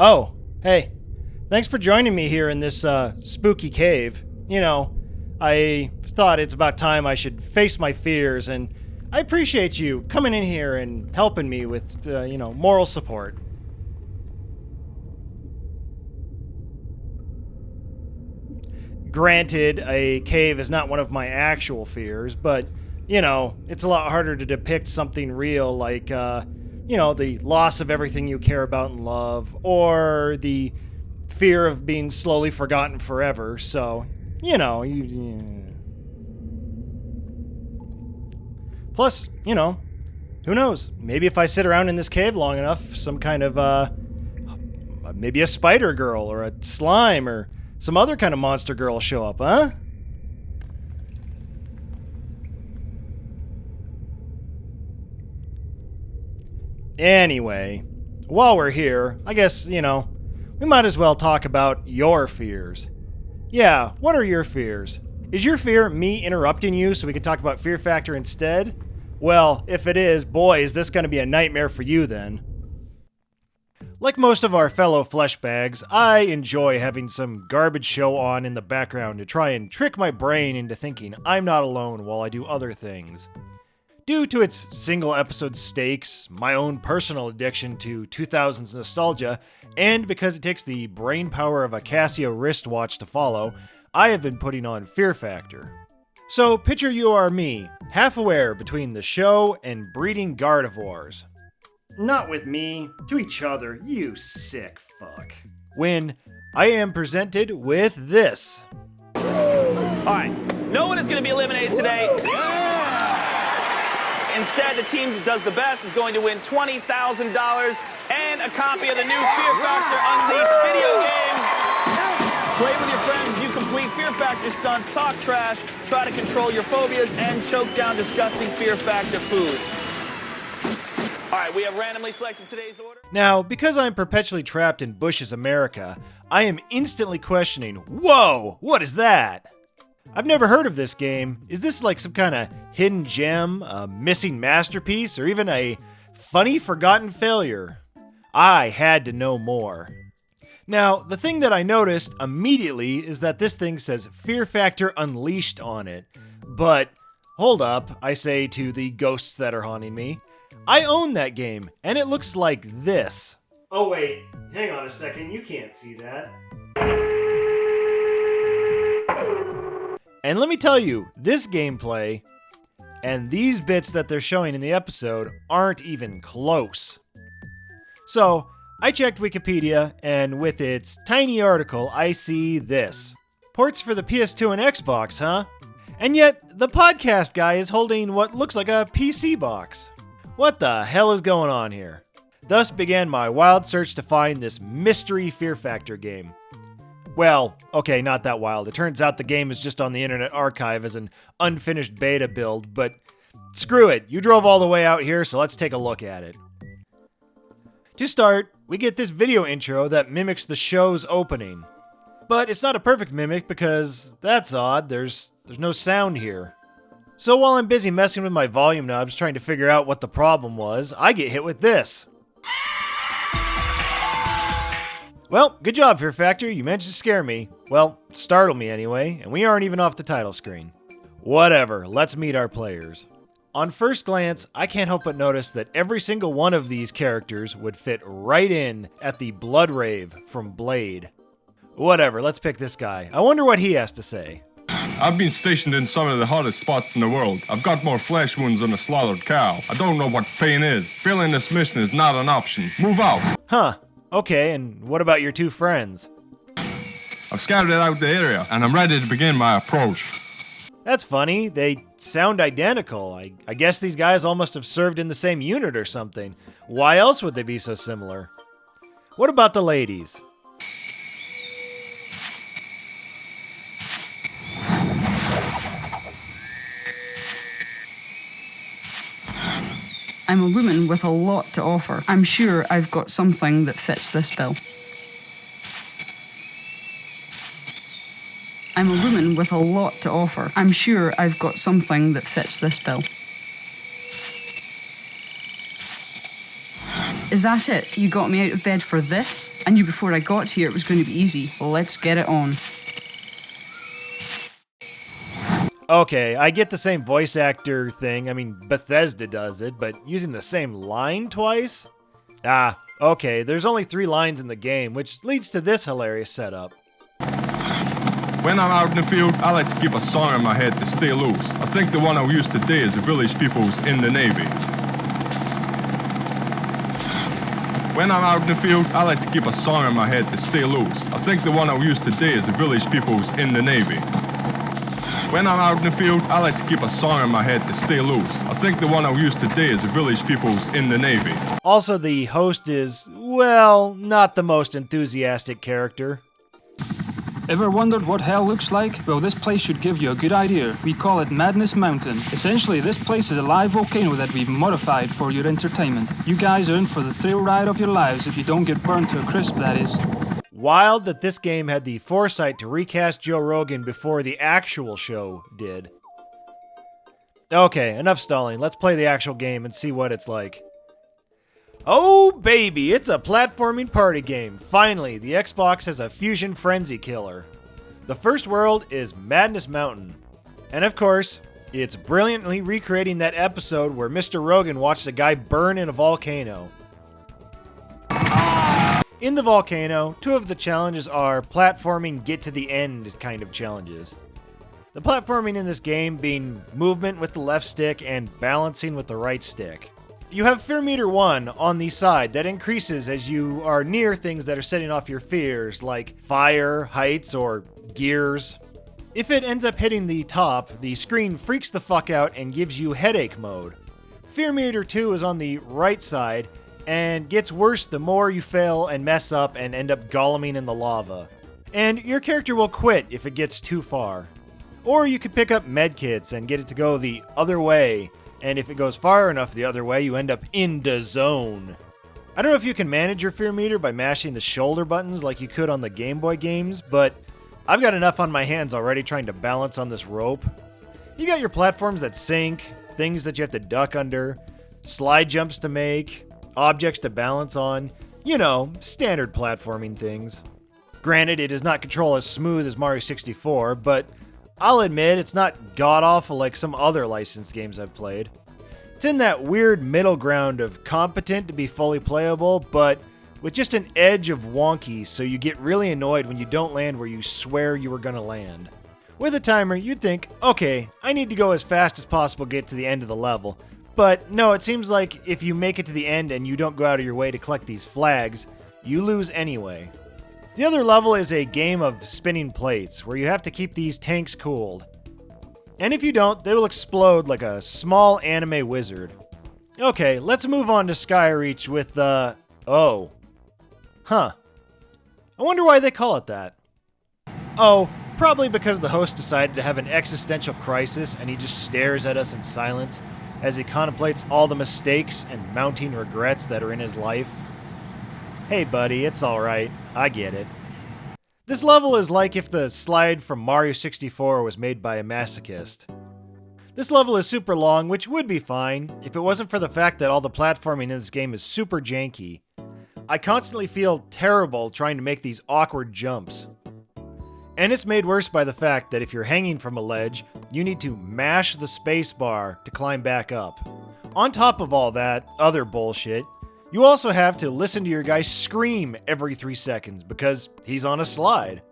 Oh, hey. Thanks for joining me here in this spooky cave. You know, I thought it's about time I should face my fears, and I appreciate you coming in here and helping me with, moral support. Granted, a cave is not one of my actual fears, but, it's a lot harder to depict something real like, the loss of everything you care about and love, or the fear of being slowly forgotten forever, so, Plus, who knows? Maybe if I sit around in this cave long enough, some kind of, maybe a spider girl, or a slime, or some other kind of monster girl will show up, huh? Anyway, while we're here, I guess, we might as well talk about your fears. Yeah, what are your fears? Is your fear me interrupting you so we can talk about Fear Factor instead? Well, if it is, boy, is this going to be a nightmare for you then. Like most of our fellow flesh bags, I enjoy having some garbage show on in the background to try and trick my brain into thinking I'm not alone while I do other things. Due to its single episode stakes, my own personal addiction to 2000s nostalgia, and because it takes the brain power of a Casio wristwatch to follow, I have been putting on Fear Factor. So picture you are me, half aware between the show and breeding Gardevoirs. Not with me, to each other, you sick fuck. When I am presented with this. Alright, no one is going to be eliminated today. Instead, the team that does the best is going to win $20,000 and a copy of the new Fear Factor Unleashed video game. Play with your friends as you complete Fear Factor stunts, talk trash, try to control your phobias, and choke down disgusting Fear Factor foods. All right, we have randomly selected today's order. Now, because I'm perpetually trapped in Bush's America, I am instantly questioning, whoa, what is that? I've never heard of this game. Is this like some kind of hidden gem, a missing masterpiece, or even a funny forgotten failure? I had to know more. Now, the thing that I noticed immediately is that this thing says Fear Factor Unleashed on it. But, hold up, I say to the ghosts that are haunting me. I own that game, and it looks like this. Oh wait, hang on a second, you can't see that. And let me tell you, this gameplay and these bits that they're showing in the episode aren't even close. So, I checked Wikipedia, and with its tiny article, I see this. Ports for the PS2 and Xbox, huh? And yet, the podcast guy is holding what looks like a PC box. What the hell is going on here? Thus began my wild search to find this mystery Fear Factor game. Well, okay, not that wild. It turns out the game is just on the Internet Archive as an unfinished beta build, but screw it. You drove all the way out here, so let's take a look at it. To start, we get this video intro that mimics the show's opening. But it's not a perfect mimic because that's odd. There's no sound here. So while I'm busy messing with my volume knobs trying to figure out what the problem was, I get hit with this. Well, good job, Fear Factor. You managed to scare me. Well, startle me anyway, and we aren't even off the title screen. Whatever, let's meet our players. On first glance, I can't help but notice that every single one of these characters would fit right in at the Blood Rave from Blade. Whatever, let's pick this guy. I wonder what he has to say. I've been stationed in some of the hottest spots in the world. I've got more flesh wounds than a slaughtered cow. I don't know what pain is. Failing this mission is not an option. Move out. Huh. Okay, and what about your two friends? I've scouted out the area, and I'm ready to begin my approach. That's funny. They sound identical. I guess these guys all must have served in the same unit or something. Why else would they be so similar? What about the ladies? I'm a woman with a lot to offer. I'm sure I've got something that fits this bill. I'm a woman with a lot to offer. I'm sure I've got something that fits this bill. Is that it? You got me out of bed for this? I knew before I got here it was going to be easy. Let's get it on. Okay, I get the same voice actor thing. I mean, Bethesda does it, but using the same line twice? Ah, okay, there's only 3 lines in the game, which leads to this hilarious setup. When I'm out in the field, I like to keep a song in my head to stay loose. I think the one I'll use today is the village people's in the Navy. When I'm out in the field, I like to keep a song in my head to stay loose. I think the one I'll use today is the village people's in the Navy. When I'm out in the field, I like to keep a song in my head to stay loose. I think the one I'll use today is the village people's in the Navy. Also, the host is, well, not the most enthusiastic character. Ever wondered what hell looks like? Well, this place should give you a good idea. We call it Madness Mountain. Essentially, this place is a live volcano that we've modified for your entertainment. You guys are in for the thrill ride of your lives if you don't get burned to a crisp, that is. Wild that this game had the foresight to recast Joe Rogan before the actual show did. Okay, enough stalling. Let's play the actual game and see what it's like. Oh baby, it's a platforming party game. Finally, the Xbox has a fusion frenzy killer. The first world is Madness Mountain. And of course, it's brilliantly recreating that episode where Mr. Rogan watched a guy burn in a volcano. In the volcano, 2 of the challenges are platforming get to the end kind of challenges. The platforming in this game being movement with the left stick and balancing with the right stick. You have Fear Meter 1 on the side that increases as you are near things that are setting off your fears, like fire, heights, or gears. If it ends up hitting the top, the screen freaks the fuck out and gives you headache mode. Fear Meter 2 is on the right side, and gets worse the more you fail and mess up and end up goleming in the lava. And your character will quit if it gets too far. Or you could pick up medkits and get it to go the other way, and if it goes far enough the other way, you end up in the zone. I don't know if you can manage your fear meter by mashing the shoulder buttons like you could on the Game Boy games, but I've got enough on my hands already trying to balance on this rope. You got your platforms that sink, things that you have to duck under, slide jumps to make, objects to balance on, you know, standard platforming things. Granted, it does not control as smooth as Mario 64, but I'll admit it's not god-awful like some other licensed games I've played. It's in that weird middle ground of competent to be fully playable, but with just an edge of wonky, so you get really annoyed when you don't land where you swear you were gonna land. With a timer, you'd think, okay, I need to go as fast as possible to get to the end of the level. But no, it seems like if you make it to the end and you don't go out of your way to collect these flags, you lose anyway. The other level is a game of spinning plates, where you have to keep these tanks cooled. And if you don't, they will explode like a small anime wizard. Okay, let's move on to Skyreach with the... oh. Huh. I wonder why they call it that. Oh, probably because the host decided to have an existential crisis and he just stares at us in silence as he contemplates all the mistakes and mounting regrets that are in his life. Hey buddy, it's alright. I get it. This level is like if the slide from Mario 64 was made by a masochist. This level is super long, which would be fine if it wasn't for the fact that all the platforming in this game is super janky. I constantly feel terrible trying to make these awkward jumps. And it's made worse by the fact that if you're hanging from a ledge, you need to mash the space bar to climb back up. On top of all that other bullshit, you also have to listen to your guy scream every 3 seconds because he's on a slide.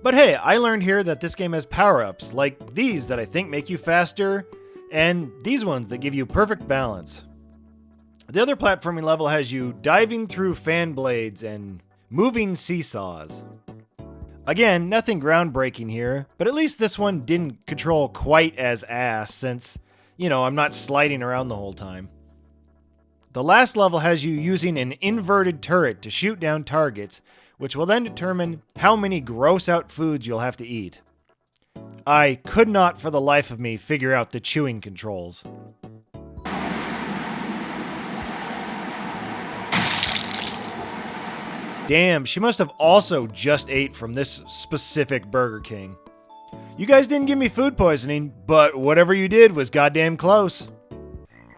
But hey, I learned here that this game has power-ups, like these that I think make you faster, and these ones that give you perfect balance. The other platforming level has you diving through fan blades and moving seesaws. Again, nothing groundbreaking here, but at least this one didn't control quite as ass since, you know, I'm not sliding around the whole time. The last level has you using an inverted turret to shoot down targets, which will then determine how many gross out foods you'll have to eat. I could not for the life of me figure out the chewing controls. Damn, she must have also just ate from this specific Burger King. You guys didn't give me food poisoning, but whatever you did was goddamn close.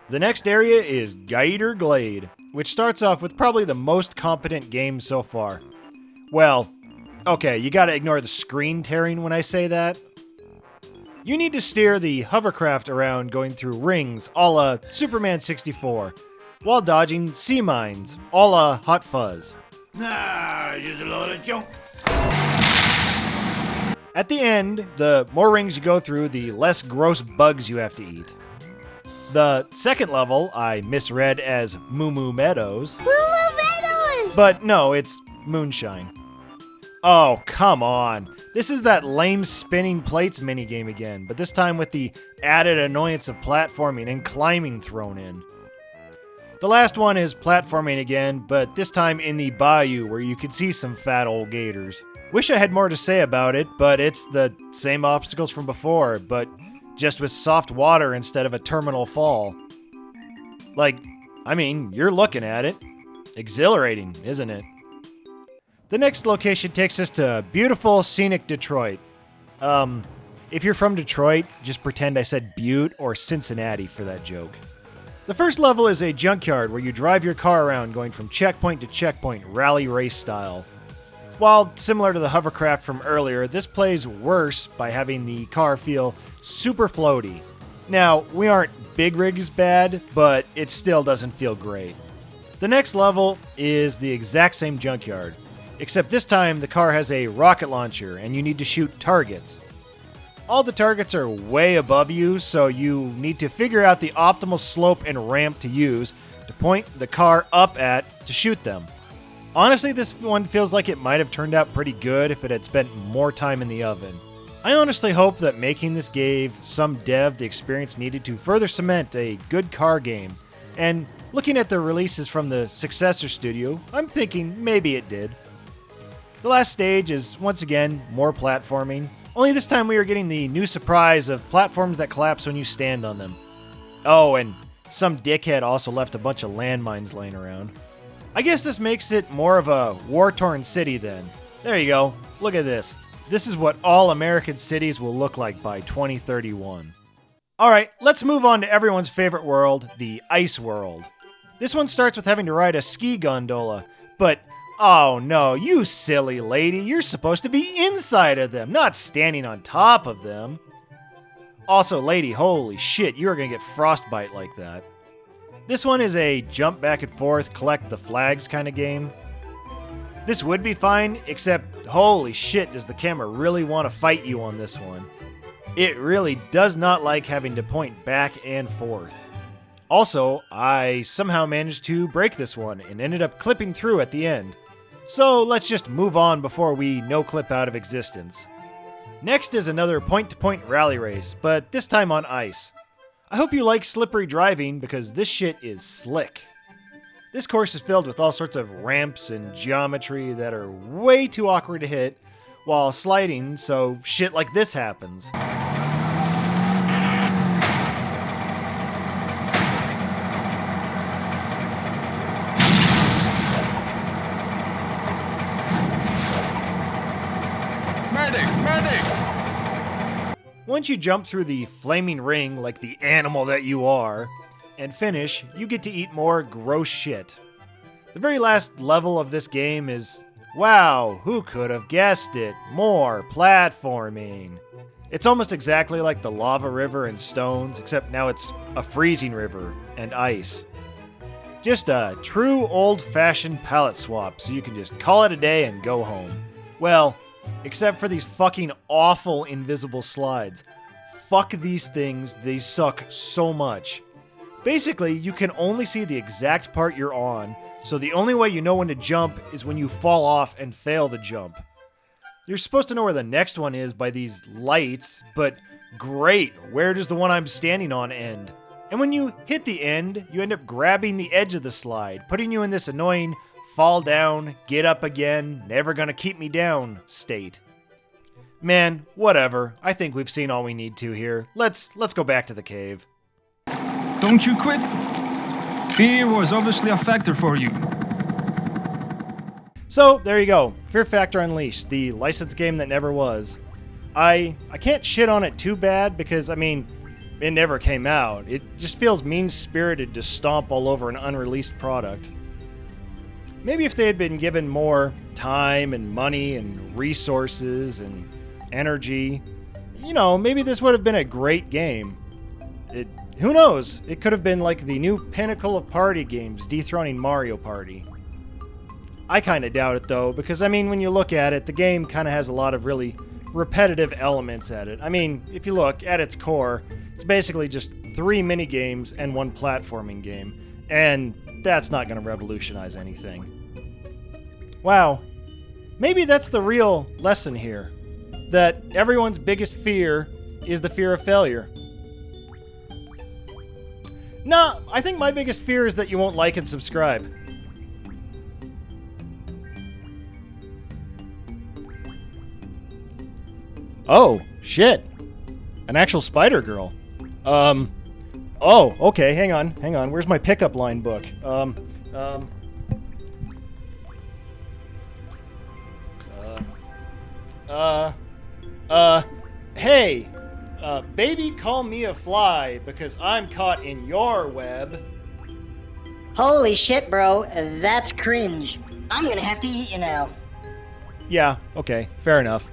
The next area is Gator Glade, which starts off with probably the most competent game so far. Well, okay, you gotta ignore the screen tearing when I say that. You need to steer the hovercraft around going through rings a la Superman 64, while dodging sea mines a la Hot Fuzz. Nah, just a load of junk. At the end, the more rings you go through, the less gross bugs you have to eat. The second level I misread as Moo Moo Meadows. Moo Moo Meadows! But no, it's Moonshine. Oh, come on. This is that lame spinning plates minigame again, but this time with the added annoyance of platforming and climbing thrown in. The last one is platforming again, but this time in the bayou where you could see some fat old gators. Wish I had more to say about it, but it's the same obstacles from before, but just with soft water instead of a terminal fall. Like, I mean, you're looking at it. Exhilarating, isn't it? The next location takes us to beautiful, scenic Detroit. If you're from Detroit, just pretend I said Butte or Cincinnati for that joke. The first level is a junkyard where you drive your car around going from checkpoint to checkpoint, rally race style. While similar to the hovercraft from earlier, this plays worse by having the car feel super floaty. Now, we aren't big rigs bad, but it still doesn't feel great. The next level is the exact same junkyard, except this time the car has a rocket launcher and you need to shoot targets. All the targets are way above you, so you need to figure out the optimal slope and ramp to use to point the car up at to shoot them. Honestly, this one feels like it might have turned out pretty good if it had spent more time in the oven. I honestly hope that making this gave some dev the experience needed to further cement a good car game, and looking at the releases from the successor studio, I'm thinking maybe it did. The last stage is, once again, more platforming, only this time we are getting the new surprise of platforms that collapse when you stand on them. Oh, and some dickhead also left a bunch of landmines laying around. I guess this makes it more of a war-torn city then. There you go, look at this. This is what all American cities will look like by 2031. Alright, let's move on to everyone's favorite world, the ice world. This one starts with having to ride a ski gondola, but oh no, you silly lady, you're supposed to be inside of them, not standing on top of them. Also, lady, holy shit, you're gonna get frostbite like that. This one is a jump back and forth, collect the flags kind of game. This would be fine, except holy shit, does the camera really want to fight you on this one. It really does not like having to point back and forth. Also, I somehow managed to break this one and ended up clipping through at the end. So let's just move on before we no-clip out of existence. Next is another point-to-point rally race, but this time on ice. I hope you like slippery driving because this shit is slick. This course is filled with all sorts of ramps and geometry that are way too awkward to hit while sliding, so shit like this happens. Once you jump through the flaming ring like the animal that you are, and finish, you get to eat more gross shit. The very last level of this game is, wow, who could have guessed it? More platforming. It's almost exactly like the lava river and stones, except now it's a freezing river and ice. Just a true old-fashioned palette swap, so you can just call it a day and go home. Well, except for these fucking awful invisible slides. Fuck these things, they suck so much. Basically, you can only see the exact part you're on, so the only way you know when to jump is when you fall off and fail the jump. You're supposed to know where the next one is by these lights, but great, where does the one I'm standing on end? And when you hit the end, you end up grabbing the edge of the slide, putting you in this annoying fall down, get up again, never gonna keep me down state. Man, whatever. I think we've seen all we need to here. Let's go back to the cave. Don't you quit. Fear was obviously a factor for you. So, there you go. Fear Factor Unleashed, the licensed game that never was. I can't shit on it too bad because, I mean, it never came out. It just feels mean-spirited to stomp all over an unreleased product. Maybe if they had been given more time and money and resources and energy, you know, maybe this would have been a great game. Who knows? It could have been like the new pinnacle of party games, dethroning Mario Party. I kind of doubt it though, because I mean, when you look at it, the game kind of has a lot of really repetitive elements at it. I mean, if you look at its core, it's basically just 3 mini games and 1 platforming game, and that's not going to revolutionize anything. Wow. Maybe that's the real lesson here. That everyone's biggest fear is the fear of failure. Nah, I think my biggest fear is that you won't like and subscribe. Oh, shit. An actual spider girl. Oh, okay, hang on. Where's my pickup line book? Hey, baby, call me a fly because I'm caught in your web. Holy shit, bro. That's cringe. I'm gonna have to eat you now. Yeah, okay, fair enough.